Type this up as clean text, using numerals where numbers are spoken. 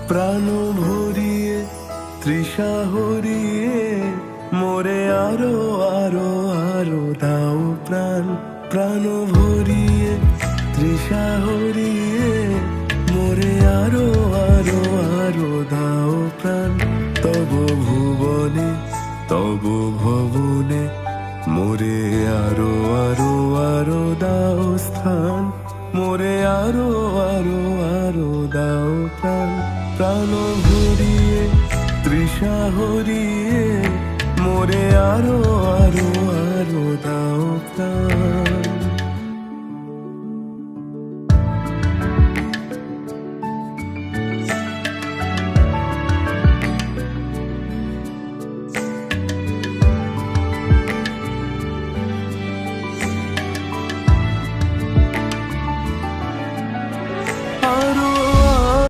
প্রাণ ভরিয়ে তৃষা হরিয়ে মোরে আরো আরো আরো দাও প্রাণ। প্রাণ ভরিয়ে তৃষা হরিয়ে মোরে আরো আরো আরো দাও প্রাণ। তব ভুবনে তব ভবনে মোরে আরো আরো আরো দাও স্থান। মোরে আরো আরো আরো দাও প্রাণ। প্রাণ ভরিয়ে তৃষা হরিয়ে মোরে আরো আরো আরো দাও প্রাণ।